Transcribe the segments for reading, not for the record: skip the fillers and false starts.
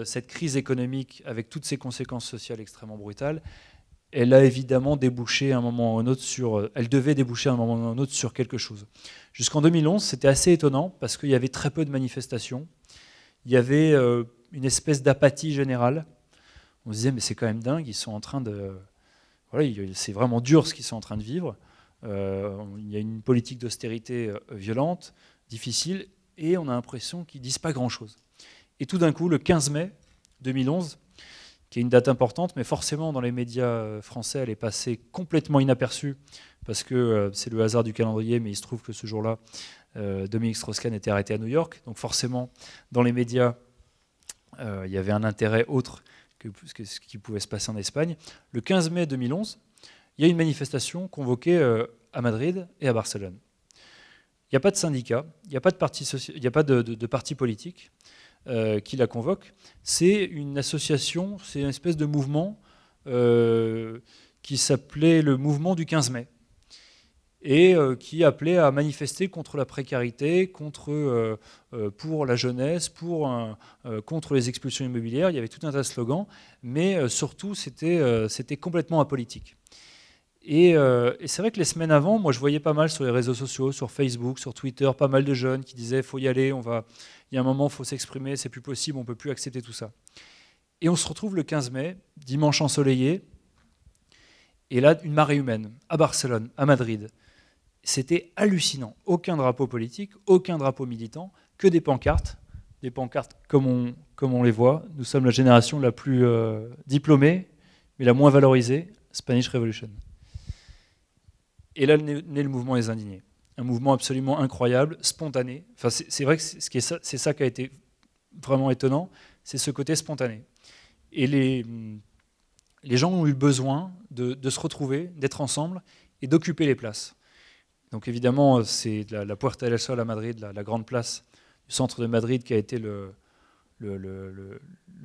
Cette crise économique, avec toutes ses conséquences sociales extrêmement brutales, elle a évidemment débouché à un moment ou à un autre elle devait déboucher à un moment ou à un autre sur quelque chose. Jusqu'en 2011, c'était assez étonnant parce qu'il y avait très peu de manifestations. Il y avait une espèce d'apathie générale. On se disait, mais c'est quand même dingue, ils sont en train de... Voilà, c'est vraiment dur ce qu'ils sont en train de vivre. Il y a une politique d'austérité violente, difficile, et on a l'impression qu'ils ne disent pas grand-chose. Et tout d'un coup, le 15 mai 2011, qui est une date importante, mais forcément dans les médias français, elle est passée complètement inaperçue, parce que c'est le hasard du calendrier, mais il se trouve que ce jour-là, Dominique Strauss-Kahn était arrêté à New York. Donc forcément, dans les médias, il y avait un intérêt autre que ce qui pouvait se passer en Espagne. Le 15 mai 2011, il y a une manifestation convoquée à Madrid et à Barcelone. Il n'y a pas de syndicat, il n'y a pas de parti politique qui la convoque. C'est une association, c'est une espèce de mouvement qui s'appelait le mouvement du 15 mai et qui appelait à manifester contre la précarité, pour la jeunesse, contre les expulsions immobilières. Il y avait tout un tas de slogans, mais surtout c'était complètement apolitique. Et c'est vrai que les semaines avant, moi je voyais pas mal sur les réseaux sociaux, sur Facebook, sur Twitter, pas mal de jeunes qui disaient « faut y aller, il y a un moment, il faut s'exprimer, c'est plus possible, on ne peut plus accepter tout ça ». Et on se retrouve le 15 mai, dimanche ensoleillé, et là, une marée humaine, à Barcelone, à Madrid. C'était hallucinant. Aucun drapeau politique, aucun drapeau militant, que des pancartes comme on les voit. Nous sommes la génération la plus diplômée, mais la moins valorisée, Spanish Revolution. Et là naît le mouvement des indignés. Un mouvement absolument incroyable, spontané. Enfin, c'est vrai que c'est ça qui a été vraiment étonnant, c'est ce côté spontané. Et les gens ont eu besoin de se retrouver, d'être ensemble et d'occuper les places. Donc évidemment, c'est la Puerta del Sol à Madrid, la grande place du centre de Madrid qui a été le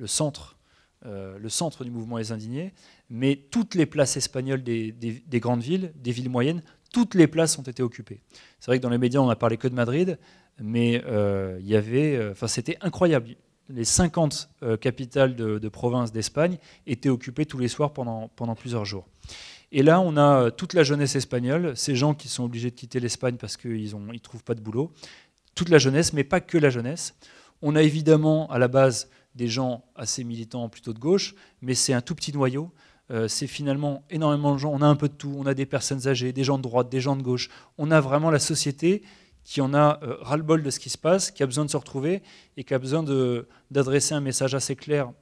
centre du mouvement des indignés, mais toutes les places espagnoles des grandes villes, des villes moyennes, toutes les places ont été occupées. C'est vrai que dans les médias, on n'a parlé que de Madrid, mais c'était incroyable. Les 50 capitales de province d'Espagne étaient occupées tous les soirs pendant plusieurs jours. Et là, on a toute la jeunesse espagnole, ces gens qui sont obligés de quitter l'Espagne parce qu'ils ne trouvent pas de boulot, toute la jeunesse, mais pas que la jeunesse. On a évidemment à la base des gens assez militants plutôt de gauche, mais c'est un tout petit noyau. C'est finalement énormément de gens. On a un peu de tout. On a des personnes âgées, des gens de droite, des gens de gauche. On a vraiment la société qui en a ras-le-bol de ce qui se passe, qui a besoin de se retrouver et qui a besoin d'adresser un message assez clair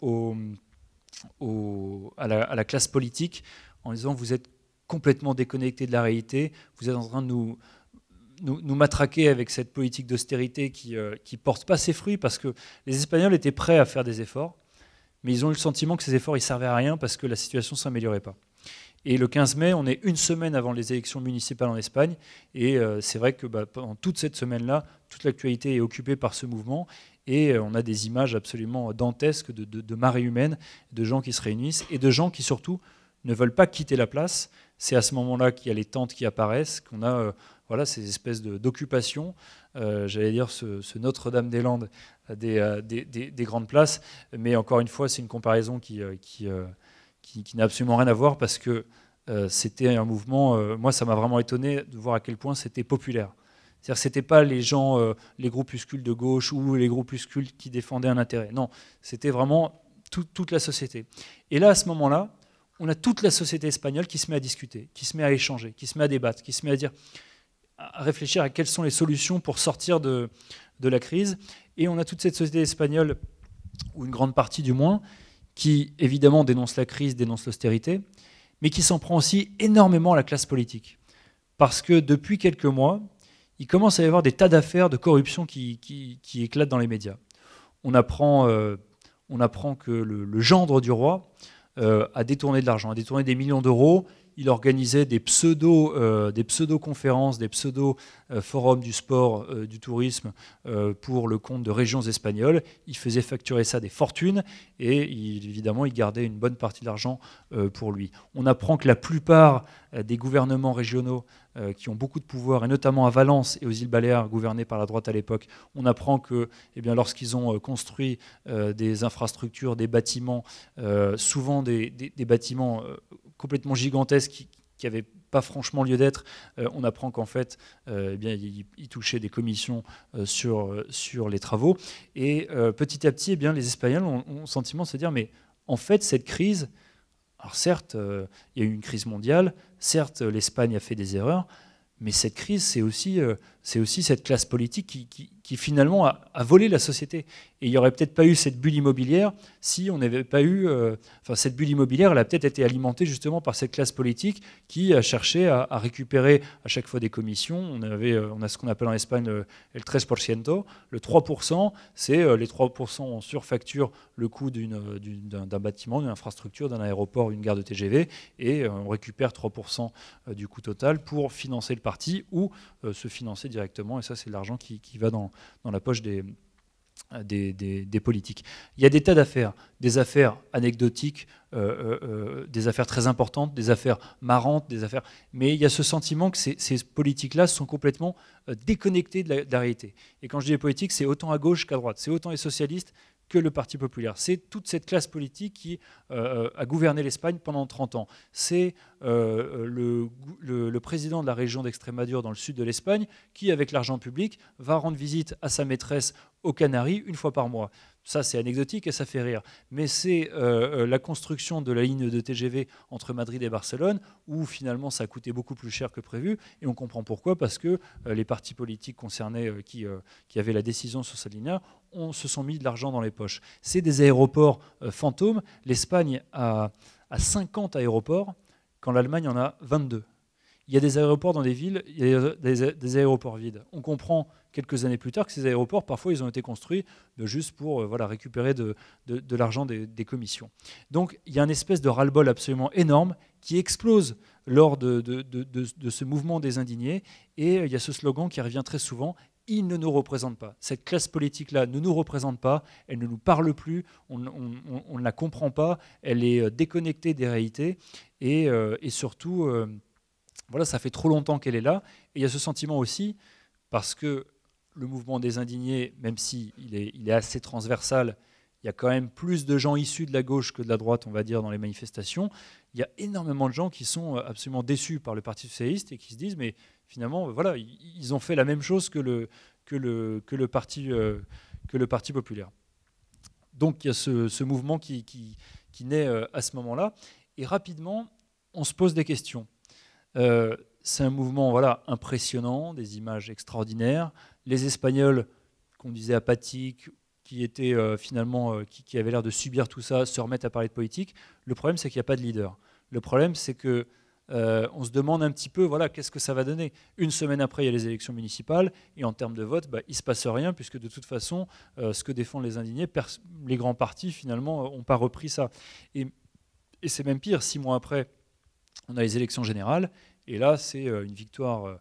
à la classe politique en disant vous êtes complètement déconnectés de la réalité, vous êtes en train de nous matraquer avec cette politique d'austérité qui ne porte pas ses fruits parce que les Espagnols étaient prêts à faire des efforts, mais ils ont eu le sentiment que ces efforts ne servaient à rien parce que la situation ne s'améliorait pas. Et le 15 mai, on est une semaine avant les élections municipales en Espagne, et c'est vrai que pendant toute cette semaine-là, toute l'actualité est occupée par ce mouvement, et on a des images absolument dantesques de marées humaines, de gens qui se réunissent, et de gens qui surtout ne veulent pas quitter la place. C'est à ce moment-là qu'il y a les tentes qui apparaissent, qu'on a ces espèces d'occupation, j'allais dire ce Notre-Dame-des-Landes des grandes places, mais encore une fois, c'est une comparaison qui n'a absolument rien à voir parce que c'était un mouvement, moi ça m'a vraiment étonné de voir à quel point c'était populaire. C'est-à-dire que ce n'était pas les gens, les groupuscules de gauche ou les groupuscules qui défendaient un intérêt. Non, c'était vraiment toute la société. Et là, à ce moment-là, on a toute la société espagnole qui se met à discuter, qui se met à échanger, qui se met à débattre, qui se met à réfléchir à quelles sont les solutions pour sortir de la crise. Et on a toute cette société espagnole, ou une grande partie du moins, qui évidemment dénonce la crise, dénonce l'austérité, mais qui s'en prend aussi énormément à la classe politique. Parce que depuis quelques mois, il commence à y avoir des tas d'affaires de corruption qui éclatent dans les médias. On apprend que le gendre du roi a détourné de l'argent, a détourné des millions d'euros. il organisait des pseudo-conférences, des pseudo-forums du sport, du tourisme pour le compte de régions espagnoles. Il faisait facturer ça des fortunes et évidemment, il gardait une bonne partie de l'argent pour lui. On apprend que la plupart des gouvernements régionaux qui ont beaucoup de pouvoir, et notamment à Valence et aux îles Baléares, gouvernés par la droite à l'époque, on apprend que lorsqu'ils ont construit des infrastructures, des bâtiments, souvent des bâtiments complètement gigantesques qui n'avaient pas franchement lieu d'être, on apprend qu'en fait, ils touchaient des commissions sur les travaux. Et petit à petit, les Espagnols ont le sentiment de se dire, mais en fait, cette crise, alors certes, il y a eu une crise mondiale, certes, l'Espagne a fait des erreurs, mais cette crise, c'est aussi cette classe politique qui finalement a volé la société. Et il n'y aurait peut-être pas eu cette bulle immobilière si on n'avait pas eu... cette bulle immobilière, elle a peut-être été alimentée justement par cette classe politique qui a cherché à récupérer à chaque fois des commissions. On a ce qu'on appelle en Espagne le 13%. Le 3%, c'est les 3% on surfacture le coût d'un bâtiment, d'une infrastructure, d'un aéroport, d'une gare de TGV, et on récupère 3% du coût total pour financer le parti ou se financer directement. Et ça, c'est de l'argent qui va dans la poche des politiques. Il y a des tas d'affaires, des affaires anecdotiques, des affaires très importantes, des affaires marrantes, mais il y a ce sentiment que ces politiques-là sont complètement déconnectés de la réalité. Et quand je dis les politiques, c'est autant à gauche qu'à droite, c'est autant les socialistes que le Parti populaire. C'est toute cette classe politique qui a gouverné l'Espagne pendant 30 ans. C'est le président de la région d'Extrémadure dans le sud de l'Espagne qui, avec l'argent public, va rendre visite à sa maîtresse aux Canaries une fois par mois. Ça, c'est anecdotique et ça fait rire. Mais c'est la construction de la ligne de TGV entre Madrid et Barcelone, où finalement ça a coûté beaucoup plus cher que prévu. Et on comprend pourquoi, parce que les partis politiques concernés qui avaient la décision sur cette ligne-là se sont mis de l'argent dans les poches. C'est des aéroports fantômes. L'Espagne a 50 aéroports, quand l'Allemagne en a 22. Il y a des aéroports dans des villes, il y a des aéroports vides. On comprend quelques années plus tard que ces aéroports, parfois, ils ont été construits juste pour récupérer de l'argent des commissions. Donc, il y a une espèce de ras-le-bol absolument énorme qui explose lors de ce mouvement des indignés. Et il y a ce slogan qui revient très souvent, « Ils ne nous représentent pas ». Cette classe politique-là ne nous représente pas, elle ne nous parle plus, on ne la comprend pas, elle est déconnectée des réalités. Et surtout... ça fait trop longtemps qu'elle est là. Et il y a ce sentiment aussi, parce que le mouvement des indignés, même s'il est assez transversal, il y a quand même plus de gens issus de la gauche que de la droite, on va dire, dans les manifestations. Il y a énormément de gens qui sont absolument déçus par le Parti socialiste et qui se disent, mais finalement, ils ont fait la même chose que le Parti populaire. Donc il y a ce mouvement qui naît à ce moment-là. Et rapidement, on se pose des questions. C'est un mouvement impressionnant, des images extraordinaires. Les Espagnols, qu'on disait apathiques, qui étaient qui avaient l'air de subir tout ça, se remettent à parler de politique. Le problème, c'est qu'il n'y a pas de leader. Le problème, c'est que on se demande un petit peu, qu'est-ce que ça va donner. Une semaine après, il y a les élections municipales, et en termes de vote, il ne se passe rien, puisque de toute façon, ce que défendent les indignés, les grands partis, finalement, n'ont pas repris ça. Et c'est même pire, 6 mois après, on a les élections générales, et là, c'est une victoire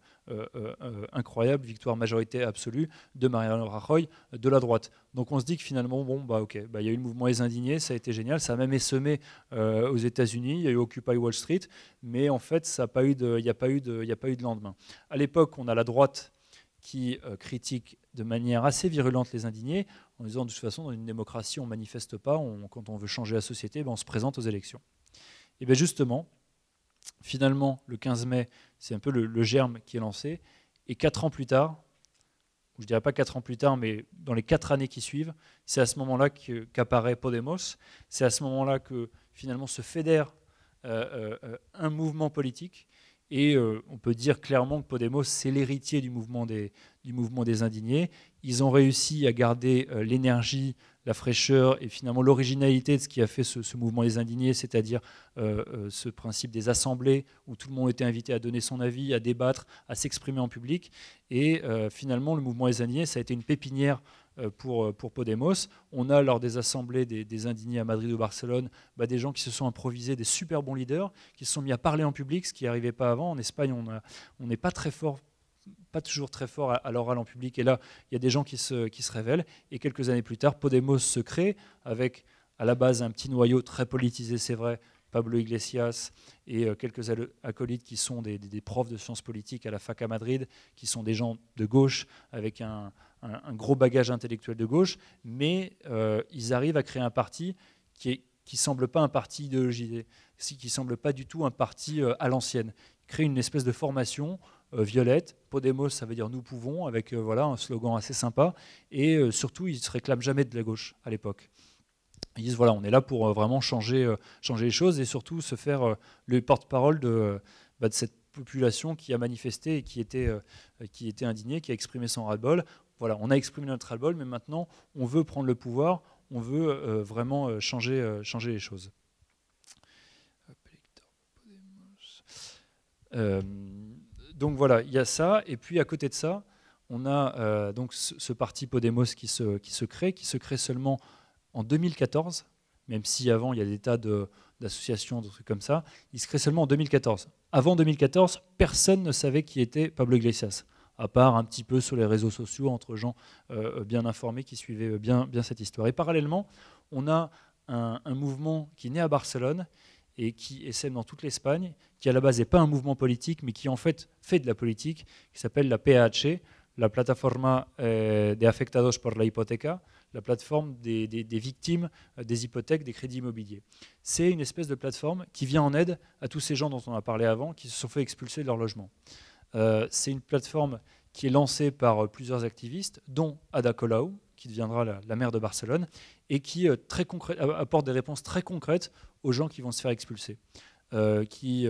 incroyable, victoire majorité absolue de Mariano Rajoy de la droite. Donc on se dit que finalement, il y a eu le mouvement des indignés, ça a été génial, ça a même essaimé aux États-Unis, il y a eu Occupy Wall Street, mais en fait, il n'y a pas eu de lendemain. À l'époque, on a la droite qui critique de manière assez virulente les indignés, en disant de toute façon, dans une démocratie, on ne manifeste pas, quand on veut changer la société, on se présente aux élections. Et bien justement, finalement, le 15 mai, c'est un peu le germe qui est lancé. Et 4 ans plus tard, ou je ne dirais pas 4 ans plus tard, mais dans les 4 années qui suivent, c'est à ce moment-là qu'apparaît Podemos. C'est à ce moment-là que finalement se fédère un mouvement politique. Et on peut dire clairement que Podemos, c'est l'héritier du mouvement des indignés. Ils ont réussi à garder l'énergie, la fraîcheur et finalement l'originalité de ce qui a fait ce mouvement des indignés, c'est-à-dire ce principe des assemblées où tout le monde était invité à donner son avis, à débattre, à s'exprimer en public. Et finalement, le mouvement des indignés, ça a été une pépinière pour Podemos. On a lors des assemblées des indignés à Madrid ou Barcelone, des gens qui se sont improvisés, des super bons leaders, qui se sont mis à parler en public, ce qui n'arrivait pas avant. En Espagne, on n'est pas très fort, pas toujours très fort à l'oral en public. Et là, il y a des gens qui se révèlent. Et quelques années plus tard, Podemos se crée avec à la base un petit noyau très politisé, c'est vrai, Pablo Iglesias et quelques acolytes qui sont des profs de sciences politiques à la fac à Madrid, qui sont des gens de gauche avec un gros bagage intellectuel de gauche, mais ils arrivent à créer un parti qui ne semble pas un parti idéologisé, qui ne semble pas du tout un parti à l'ancienne. Ils créent une espèce de formation violette. Podemos, ça veut dire nous pouvons, avec un slogan assez sympa, et surtout, ils ne se réclament jamais de la gauche à l'époque. Ils disent voilà, on est là pour vraiment changer les choses et surtout se faire le porte-parole de cette population qui a manifesté et qui était indignée, qui a exprimé son ras-le-bol. Voilà, on a exprimé notre ras-le-bol, mais maintenant on veut prendre le pouvoir, on veut vraiment changer les choses. Donc voilà, il y a ça, et puis à côté de ça, on a donc ce parti Podemos qui se crée seulement en 2014, même si avant il y a des tas d'associations, de trucs comme ça, il se crée seulement en 2014. Avant 2014, personne ne savait qui était Pablo Iglesias, à part un petit peu sur les réseaux sociaux, entre gens bien informés qui suivaient bien cette histoire. Et parallèlement, on a un mouvement qui naît à Barcelone et qui essaie dans toute l'Espagne, qui à la base n'est pas un mouvement politique, mais qui en fait de la politique, qui s'appelle la PAH, la Plataforma de Afectados por la Hipoteca, la plateforme des victimes des hypothèques, des crédits immobiliers. C'est une espèce de plateforme qui vient en aide à tous ces gens dont on a parlé avant, qui se sont fait expulser de leur logement. C'est une plateforme qui est lancée par plusieurs activistes, dont Ada Colau, qui deviendra la maire de Barcelone, et qui apporte des réponses très concrètes aux gens qui vont se faire expulser. Qui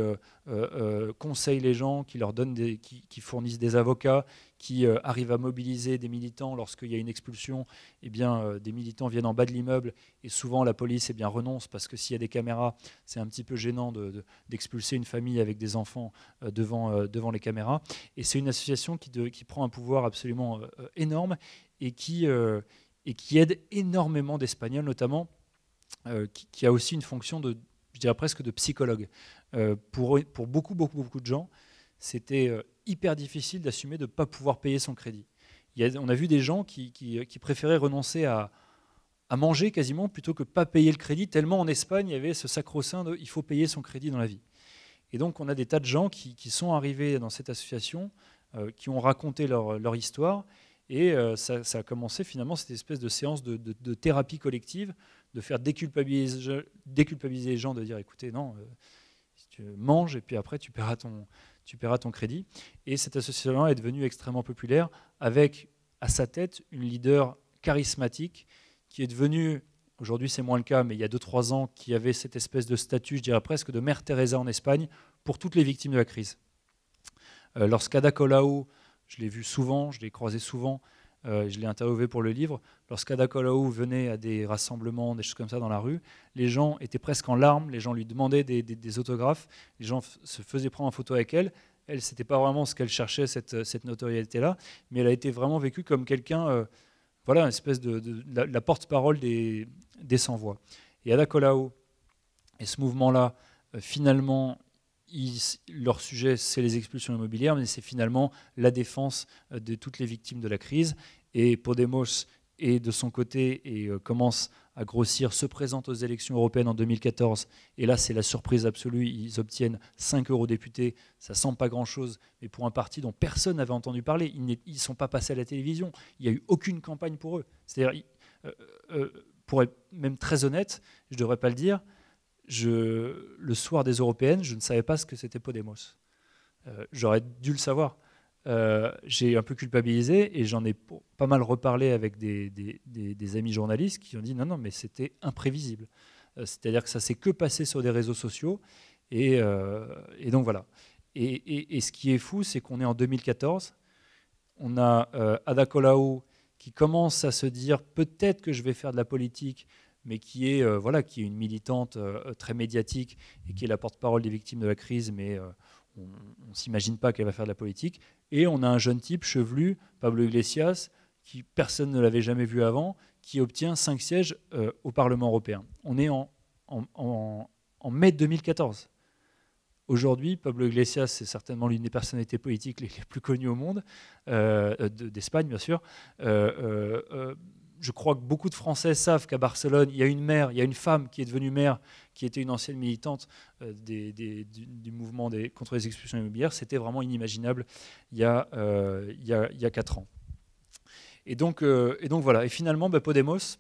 conseillent les gens, qui leur donnent qui fournissent des avocats, qui arrivent à mobiliser des militants lorsqu'il y a une expulsion. Eh bien, des militants viennent en bas de l'immeuble et souvent la police renonce parce que s'il y a des caméras, c'est un petit peu gênant d'expulser une famille avec des enfants devant les caméras. Et c'est une association qui prend un pouvoir absolument énorme et qui aide énormément d'Espagnols, notamment, qui a aussi une fonction je dirais presque de psychologue. Pour beaucoup de gens, c'était hyper difficile d'assumer de ne pas pouvoir payer son crédit. On a vu des gens qui préféraient renoncer à manger quasiment plutôt que pas payer le crédit, tellement en Espagne, il y avait ce sacro-saint de « il faut payer son crédit dans la vie ». Et donc on a des tas de gens qui sont arrivés dans cette association, qui ont raconté leur histoire, et ça a commencé finalement cette espèce de séance de thérapie collective, de faire déculpabiliser les gens, de dire écoutez, non, tu manges et puis après tu paieras ton crédit. Et cette association est devenue extrêmement populaire avec à sa tête une leader charismatique qui est devenue, aujourd'hui c'est moins le cas, mais il y a 2-3 ans, qui avait cette espèce de statut, je dirais presque de Mère Teresa en Espagne, pour toutes les victimes de la crise. Lorsqu'Ada Colau, je l'ai vu souvent, je l'ai croisé souvent, je l'ai interviewé pour le livre, lorsqu'Ada Colau venait à des rassemblements, des choses comme ça dans la rue, les gens étaient presque en larmes, les gens lui demandaient des autographes, les gens se faisaient prendre en photo avec elle. Elle, c'était pas vraiment ce qu'elle cherchait, cette notoriété-là, mais elle a été vraiment vécue comme quelqu'un, une espèce de la porte-parole des sans-voix. Et Ada Colau et ce mouvement-là, finalement, leur sujet, c'est les expulsions immobilières, mais c'est finalement la défense de toutes les victimes de la crise. Et Podemos est de son côté et commence à grossir, se présente aux élections européennes en 2014. Et là, c'est la surprise absolue. Ils obtiennent 5 eurodéputés. Ça ne semble pas grand-chose, mais pour un parti dont personne n'avait entendu parler, ils ne sont pas passés à la télévision. Il n'y a eu aucune campagne pour eux. C'est-à-dire, pour être même très honnête, je ne devrais pas le dire, le soir des européennes, je ne savais pas ce que c'était Podemos. J'aurais dû le savoir. J'ai un peu culpabilisé et j'en ai pas mal reparlé avec des amis journalistes qui ont dit non, mais c'était imprévisible. C'est-à-dire que ça s'est que passé sur des réseaux sociaux et donc voilà. Et ce qui est fou, c'est qu'on est en 2014, on a Ada Colau qui commence à se dire peut-être que je vais faire de la politique, mais qui est une militante très médiatique et qui est la porte-parole des victimes de la crise, mais on ne s'imagine pas qu'elle va faire de la politique. Et on a un jeune type chevelu, Pablo Iglesias, personne ne l'avait jamais vu avant, qui obtient 5 sièges au Parlement européen. On est en mai 2014. Aujourd'hui, Pablo Iglesias, c'est certainement l'une des personnalités politiques les plus connues au monde, d'Espagne bien sûr. Je crois que beaucoup de Français savent qu'à Barcelone, il y a une maire, il y a une femme qui est devenue maire, qui était une ancienne militante du mouvement contre les expulsions immobilières. C'était vraiment inimaginable il y a 4 ans. Et donc voilà. Et finalement, Podemos,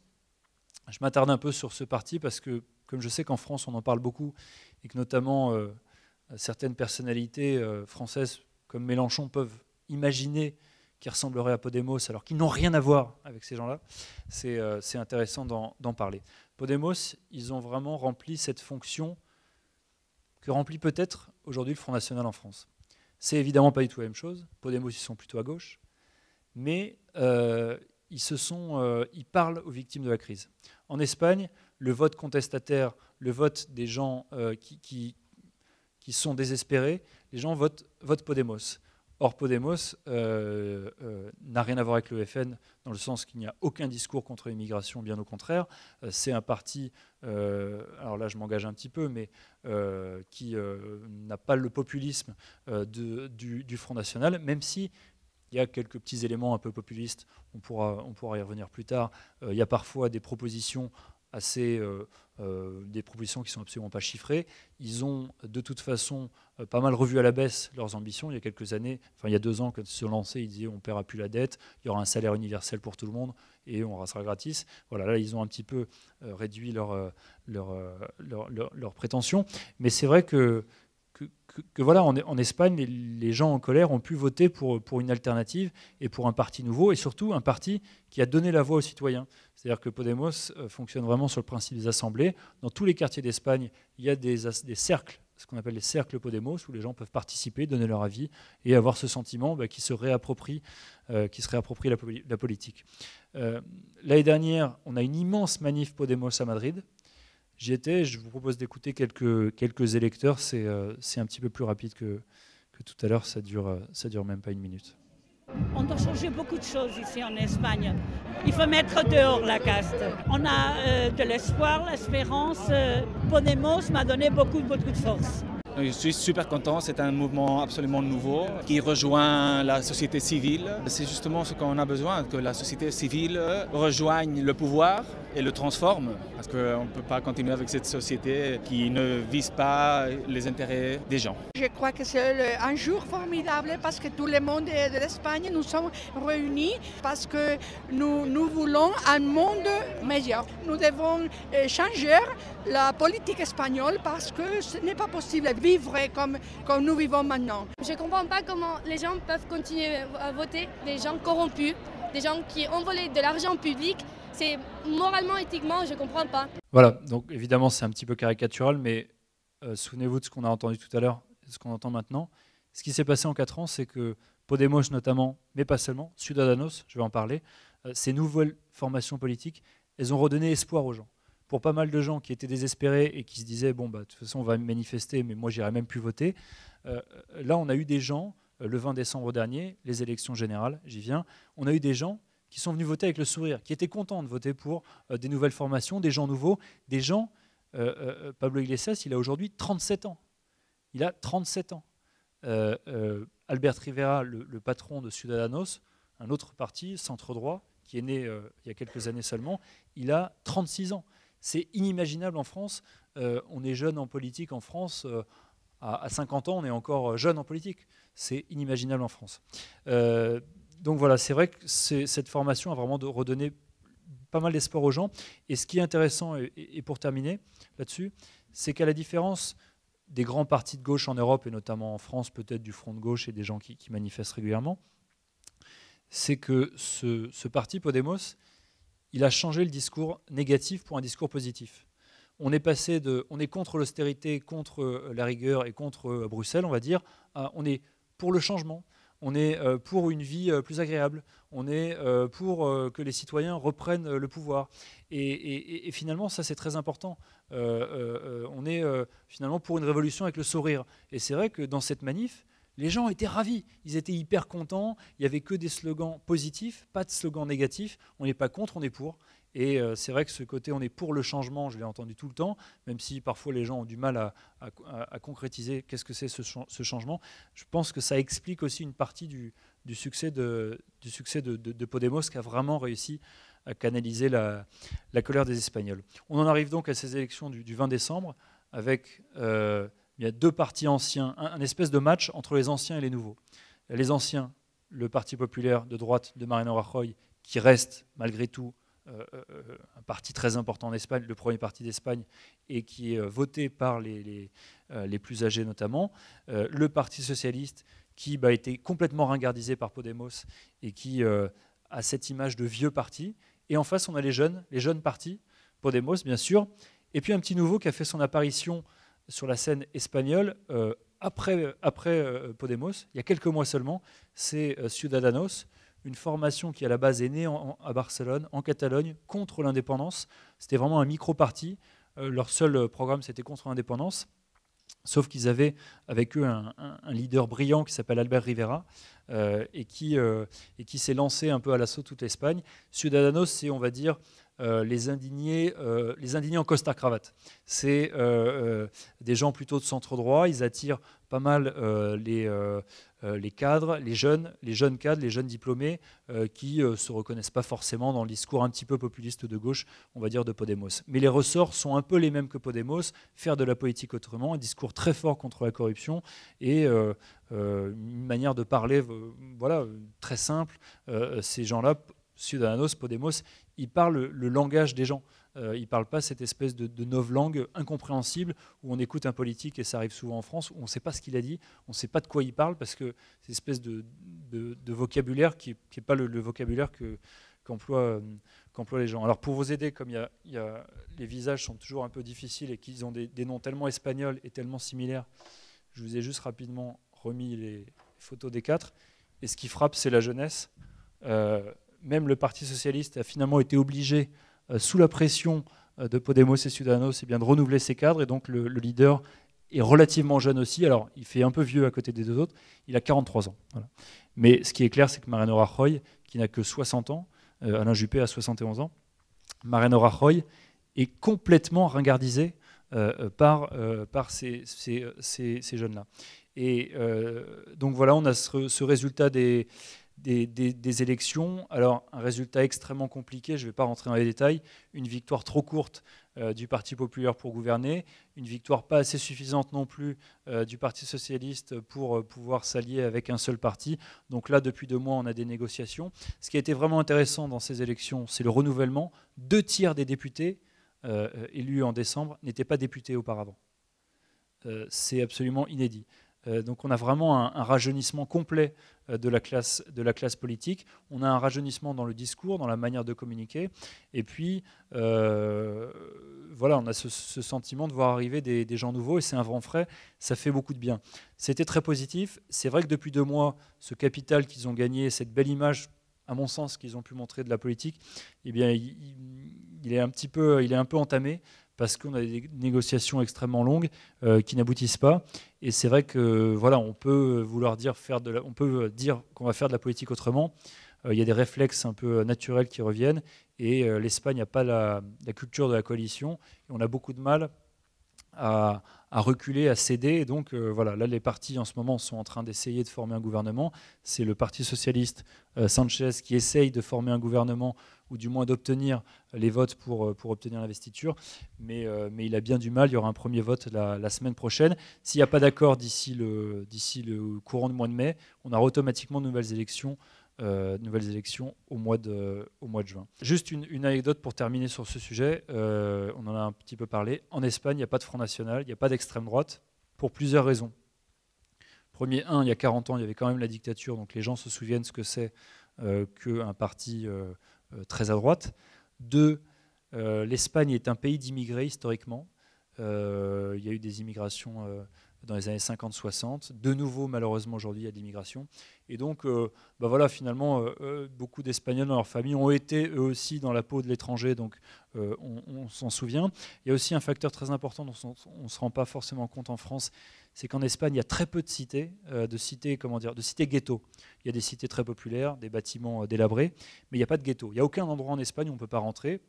je m'attarde un peu sur ce parti parce que, comme je sais qu'en France, on en parle beaucoup, et que notamment certaines personnalités françaises comme Mélenchon peuvent imaginer qui ressemblerait à Podemos, alors qu'ils n'ont rien à voir avec ces gens-là, c'est intéressant d'en parler. Podemos, ils ont vraiment rempli cette fonction que remplit peut-être aujourd'hui le Front National en France. C'est évidemment pas du tout la même chose. Podemos, ils sont plutôt à gauche, mais ils parlent aux victimes de la crise. En Espagne, le vote contestataire, le vote des gens qui sont désespérés, les gens votent Podemos. Or, Podemos n'a rien à voir avec le FN, dans le sens qu'il n'y a aucun discours contre l'immigration, bien au contraire. C'est un parti, alors là je m'engage un petit peu, mais qui n'a pas le populisme du Front National, même si il y a quelques petits éléments un peu populistes, on pourra y revenir plus tard. Il y a parfois des propositions des propositions qui ne sont absolument pas chiffrées. Ils ont de toute façon pas mal revu à la baisse leurs ambitions. Il y a quelques années, enfin il y a 2 ans, quand ils se lançaient, ils disaient on ne paiera plus la dette, il y aura un salaire universel pour tout le monde et on sera gratis. Voilà, là ils ont un petit peu réduit leurs prétentions. Mais c'est vrai que voilà, en Espagne, les gens en colère ont pu voter pour une alternative et pour un parti nouveau, et surtout un parti qui a donné la voix aux citoyens. C'est-à-dire que Podemos fonctionne vraiment sur le principe des assemblées. Dans tous les quartiers d'Espagne, il y a des cercles, ce qu'on appelle les cercles Podemos, où les gens peuvent participer, donner leur avis et avoir ce sentiment qu'ils se réapproprient la politique. L'année dernière, on a une immense manif Podemos à Madrid. J'y étais, je vous propose d'écouter quelques électeurs, c'est un petit peu plus rapide que tout à l'heure, ça dure même pas 1 minute. On doit changer beaucoup de choses ici en Espagne. Il faut mettre dehors la caste. On a de l'espoir, l'espérance. Podemos m'a donné beaucoup de force. Je suis super content, c'est un mouvement absolument nouveau qui rejoint la société civile. C'est justement ce qu'on a besoin, que la société civile rejoigne le pouvoir et le transforme. Parce qu'on ne peut pas continuer avec cette société qui ne vise pas les intérêts des gens. Je crois que c'est un jour formidable parce que tout le monde de l'Espagne nous sommes réunis parce que nous voulons un monde meilleur. Nous devons changer la politique espagnole parce que ce n'est pas possible de vivre comme nous vivons maintenant. Je ne comprends pas comment les gens peuvent continuer à voter, des gens corrompus, des gens qui ont volé de l'argent public. C'est moralement, éthiquement, je ne comprends pas. Voilà, donc évidemment c'est un petit peu caricatural, mais souvenez-vous de ce qu'on a entendu tout à l'heure et de ce qu'on entend maintenant. Ce qui s'est passé en 4 ans, c'est que Podemos notamment, mais pas seulement, Ciudadanos, je vais en parler, ces nouvelles formations politiques, elles ont redonné espoir aux gens. Pour pas mal de gens qui étaient désespérés et qui se disaient bon de toute façon on va manifester mais moi j'irai même plus voter, là on a eu des gens, le 20 décembre dernier, les élections générales, j'y viens, on a eu des gens qui sont venus voter avec le sourire, qui étaient contents de voter pour des nouvelles formations, des gens nouveaux, des gens, Pablo Iglesias il a aujourd'hui 37 ans, il a 37 ans. Albert Rivera, le patron de Ciudadanos, un autre parti, centre-droit, qui est né il y a quelques années seulement, il a 36 ans. C'est inimaginable en France. On est jeune en politique en France. À 50 ans, on est encore jeune en politique. C'est inimaginable en France. Donc voilà, c'est vrai que cette formation a vraiment redonné pas mal d'espoir aux gens. Et ce qui est intéressant, et pour terminer là-dessus, c'est qu'à la différence des grands partis de gauche en Europe, et notamment en France, peut-être du Front de gauche et des gens qui manifestent régulièrement, c'est que ce parti Podemos, il a changé le discours négatif pour un discours positif. On est contre l'austérité, contre la rigueur et contre Bruxelles, on va dire. On est pour le changement, on est pour une vie plus agréable, on est pour que les citoyens reprennent le pouvoir. Et finalement, ça c'est très important. On est finalement pour une révolution avec le sourire. Et c'est vrai que dans cette manif, Les gens étaient ravis, ils étaient hyper contents, il n'y avait que des slogans positifs, pas de slogans négatifs, on n'est pas contre, on est pour. Et c'est vrai que ce côté on est pour le changement, je l'ai entendu tout le temps, même si parfois les gens ont du mal à concrétiser qu'est-ce que c'est ce changement. Je pense que ça explique aussi une partie du succès de Podemos, qui a vraiment réussi à canaliser la colère des Espagnols. On en arrive donc à ces élections du 20 décembre, avec... il y a deux partis anciens, un espèce de match entre les anciens et les nouveaux. Les anciens, le Parti populaire de droite de Mariano Rajoy, qui reste malgré tout un parti très important en Espagne, le premier parti d'Espagne, et qui est voté par les plus âgés notamment. Le Parti socialiste, qui a été complètement ringardisé par Podemos et qui a cette image de vieux parti. Et en face, on a les jeunes partis, Podemos bien sûr, et puis un petit nouveau qui a fait son apparition sur la scène espagnole après Podemos, il y a quelques mois seulement, c'est Ciudadanos, une formation qui à la base est née à Barcelone, en Catalogne, contre l'indépendance. C'était vraiment un micro-parti. Leur seul programme, c'était contre l'indépendance. Sauf qu'ils avaient avec eux un leader brillant qui s'appelle Albert Rivera et qui s'est lancé un peu à l'assaut de toute l'Espagne. Ciudadanos, c'est, on va dire, les indignés en costard-cravate. C'est des gens plutôt de centre-droit. Ils attirent pas mal les cadres, les jeunes cadres, les jeunes diplômés qui ne se reconnaissent pas forcément dans le discours un petit peu populiste de gauche, on va dire, de Podemos. Mais les ressorts sont un peu les mêmes que Podemos, faire de la politique autrement, un discours très fort contre la corruption et une manière de parler voilà, très simple. Ces gens-là, Ciudadanos, Podemos, ils parlent le langage des gens. Ils ne parlent pas cette espèce de novlangue incompréhensible où on écoute un politique, et ça arrive souvent en France, où on ne sait pas ce qu'il a dit, on ne sait pas de quoi il parle, parce que c'est une espèce de vocabulaire qui n'est pas le vocabulaire qu'emploient les gens. Alors pour vous aider, comme les visages sont toujours un peu difficiles et qu'ils ont des noms tellement espagnols et tellement similaires, je vous ai juste rapidement remis les photos des quatre. Et ce qui frappe, c'est la jeunesse. Même le Parti socialiste a finalement été obligé, sous la pression de Podemos et Ciudadanos, de renouveler ses cadres. Et donc le leader est relativement jeune aussi. Alors il fait un peu vieux à côté des deux autres. Il a 43 ans. Voilà. Mais ce qui est clair, c'est que Mariano Rajoy, qui n'a que 60 ans, Alain Juppé a 71 ans, Mariano Rajoy est complètement ringardisé par ces jeunes-là. Et donc voilà, on a ce résultat des élections. Alors, un résultat extrêmement compliqué, je ne vais pas rentrer dans les détails, une victoire trop courte du Parti populaire pour gouverner, une victoire pas assez suffisante non plus du Parti socialiste pour pouvoir s'allier avec un seul parti. Donc là, depuis 2 mois, on a des négociations. Ce qui a été vraiment intéressant dans ces élections, c'est le renouvellement. 2 tiers des députés élus en décembre n'étaient pas députés auparavant. C'est absolument inédit. Donc on a vraiment un rajeunissement complet de la classe politique. On a un rajeunissement dans le discours, dans la manière de communiquer. Et puis, voilà, on a ce sentiment de voir arriver des gens nouveaux, et c'est un vent frais, ça fait beaucoup de bien. C'était très positif. C'est vrai que depuis 2 mois, ce capital qu'ils ont gagné, cette belle image, à mon sens, qu'ils ont pu montrer de la politique, eh bien, il est un peu entamé, parce qu'on a des négociations extrêmement longues qui n'aboutissent pas. Et c'est vrai que voilà, on peut vouloir dire on peut dire qu'on va faire de la politique autrement. Il y a des réflexes un peu naturels qui reviennent, et l'Espagne n'a pas la culture de la coalition, et on a beaucoup de mal à reculer, à céder. Et donc voilà, là les partis en ce moment sont en train d'essayer de former un gouvernement. C'est le Parti socialiste Sanchez qui essaye de former un gouvernement, ou du moins d'obtenir les votes pour obtenir l'investiture. Mais il a bien du mal. Il y aura un premier vote la semaine prochaine. S'il n'y a pas d'accord d'ici le courant du mois de mai, on aura automatiquement de nouvelles élections au mois de juin. Juste une anecdote pour terminer sur ce sujet. On en a un petit peu parlé. En Espagne, il n'y a pas de Front National, il n'y a pas d'extrême droite, pour plusieurs raisons. Premier, il y a 40 ans, il y avait quand même la dictature, donc les gens se souviennent ce que c'est qu'un parti très à droite. 2, l'Espagne est un pays d'immigrés historiquement. Il y a eu des immigrations dans les années 50-60. De nouveau, malheureusement, aujourd'hui, il y a de l'immigration. Et donc, voilà, finalement, beaucoup d'Espagnols dans leur famille ont été eux aussi dans la peau de l'étranger, donc on s'en souvient. Il y a aussi un facteur très important dont on ne se rend pas forcément compte en France, c'est qu'en Espagne, il y a très peu de cités, de cités ghettos. Il y a des cités très populaires, des bâtiments délabrés, mais il n'y a pas de ghetto. Il n'y a aucun endroit en Espagne où on ne peut pas rentrer.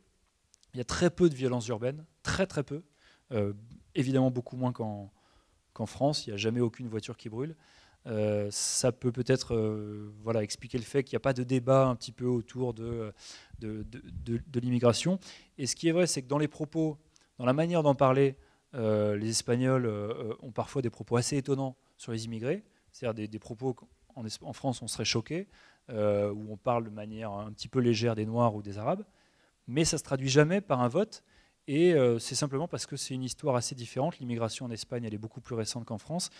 Il y a très peu de violences urbaines, très très peu. Évidemment beaucoup moins qu'en France, il n'y a jamais aucune voiture qui brûle. Ça peut peut-être expliquer le fait qu'il n'y a pas de débat un petit peu autour de l'immigration. Et ce qui est vrai, c'est que dans les propos, dans la manière d'en parler, les Espagnols ont parfois des propos assez étonnants sur les immigrés, c'est-à-dire des propos qu'en France on serait choqué, où on parle de manière un petit peu légère des Noirs ou des Arabes, mais ça ne se traduit jamais par un vote. Et c'est simplement parce que c'est une histoire assez différente. L'immigration en Espagne, elle est beaucoup plus récente qu'en France.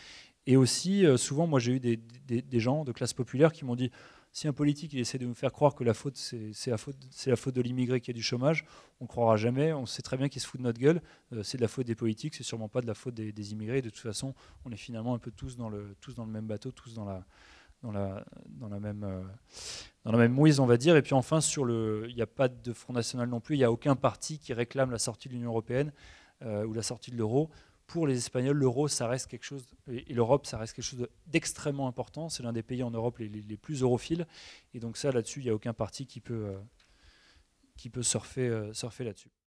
Et aussi, souvent, moi j'ai eu des gens de classe populaire qui m'ont dit, si un politique il essaie de nous faire croire que la faute, c'est la faute de l'immigré qui a du chômage, on ne croira jamais, on sait très bien qu'il se fout de notre gueule, c'est de la faute des politiques, c'est sûrement pas de la faute des immigrés. De toute façon, on est finalement un peu tous dans le même bateau, tous dans la même mouise, on va dire. Et puis enfin, il n'y a pas de Front National non plus, il n'y a aucun parti qui réclame la sortie de l'Union européenne ou la sortie de l'euro. Pour les Espagnols, l'euro, ça reste quelque chose, et l'Europe, ça reste quelque chose d'extrêmement important. C'est l'un des pays en Europe les plus europhiles. Et donc ça, là-dessus, il n'y a aucun parti qui peut surfer là-dessus.